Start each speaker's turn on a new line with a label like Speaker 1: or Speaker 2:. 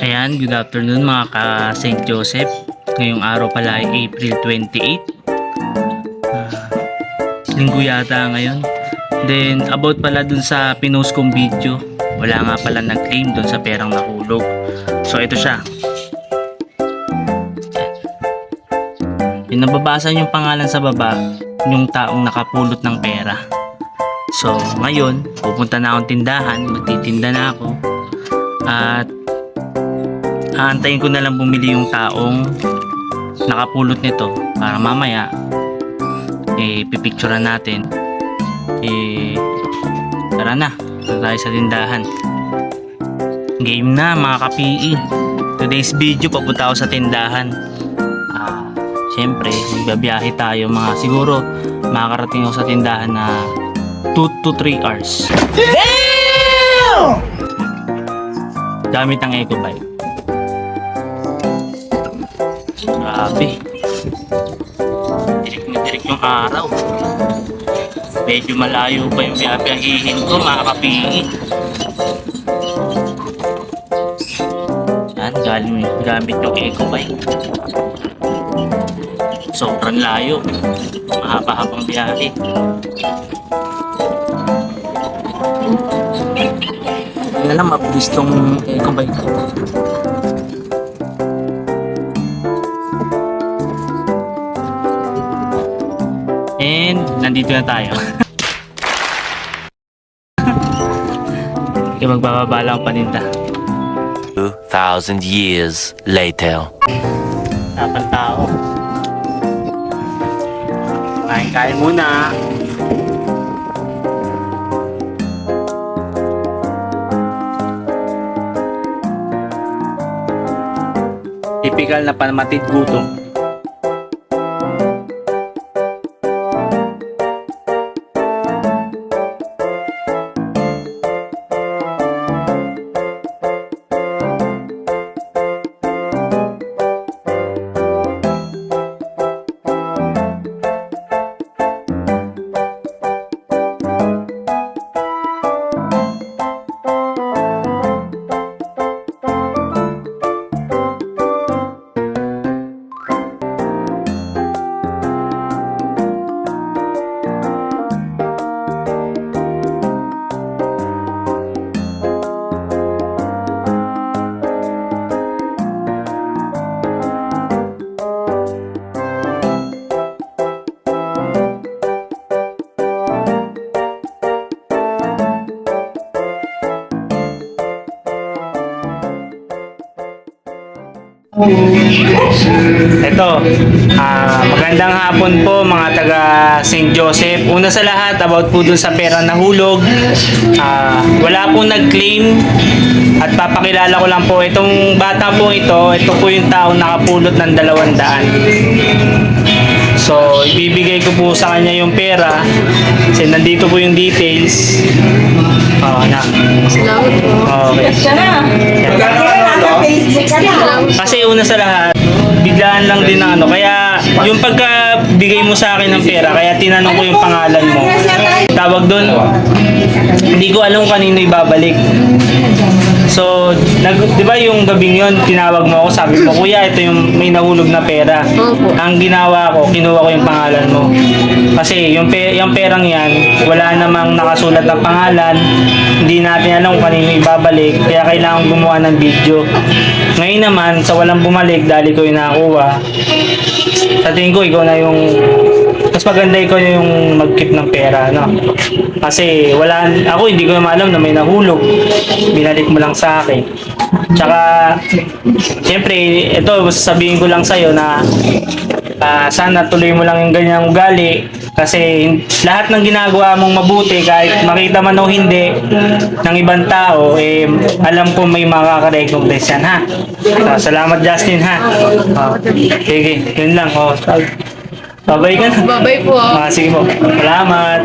Speaker 1: Ayan, good afternoon mga ka-St. Joseph. Ngayong araw pala ay April 28. Linggo yata ngayon. Then, about pala dun sa pinost kong video, wala nga pala nag-claim dun sa perang nahulog. So, ito siya. Pinababasa yung pangalan sa baba, yung taong nakapulot ng pera. So, ngayon, pupunta na akong tindahan, magtitinda na ako. At aantayin ko na lang bumili yung taong nakapulot nito para mamaya pipicturean natin. Tara na, tayo sa tindahan. Game na mga ka-PE. Today's video, papunta ako sa tindahan. Siyempre, magbabiyahe tayo mga, siguro makakarating ako sa tindahan na 2 to 3 hours. Damn! Gamit ang eco bike. Grabe. Dirik na dirik yung araw. Medyo malayo pa yung biyabiyahihin ko mga ka-PE. Yan, gamit yung eco bike. Sobrang layo. Mahaba-habang biyahe. Hindi na lang mabilis tong eco bike ko. And nandito na tayo. Kaya magbababa lang ang paninda.
Speaker 2: 2,000 years later.
Speaker 1: Dapat tao. Kain muna. Typical na panamatid gutom. Ito, magandang hapon po mga taga St. Joseph. Una sa lahat, about po dun sa pera nahulog. Wala pong nag-claim at papakilala ko lang po itong bata po ito po yung taong nakapulot ng 200. So, ibibigay ko po sa kanya yung pera kasi nandito po yung details. Na.
Speaker 3: Salamat po.
Speaker 1: Okay. Kasi una sa lahat, biglaan lang din ng kaya yung pagka-bigay mo sa akin ng pera, kaya tinanong ko yung pangalan mo. Tawag doon, hindi ko alam kung kanino ibabalik. So, di ba yung gabing yun, tinawag mo ako, sabi mo, kuya, ito yung may nahulog na pera. Ang ginawa ko, kinuha ko yung pangalan mo. Kasi yung perang yan, wala namang nakasulat na pangalan, hindi natin alam kung kanino ibabalik, kaya kailangan gumawa ng video. Ngayon naman, sa walang bumalik, dahil ko yung nakakuha, sa tingin ko, ikaw na yung mas maganda ikaw yung mag-keep ng pera, no? Kasi ako hindi ko naman alam na may nahulog. Binalik mo lang sa akin. Tsaka, siyempre, ito, sasabihin ko lang sa'yo na sana tuloy mo lang yung ganyang ugali. Kasi lahat ng ginagawa mong mabuti, kahit makita man o hindi ng ibang tao, alam ko may makaka-recognize yan, ha? Salamat, Justin, ha? Sige, yun lang. Babay ka na.
Speaker 3: Babay po.
Speaker 1: Sige po. Salamat.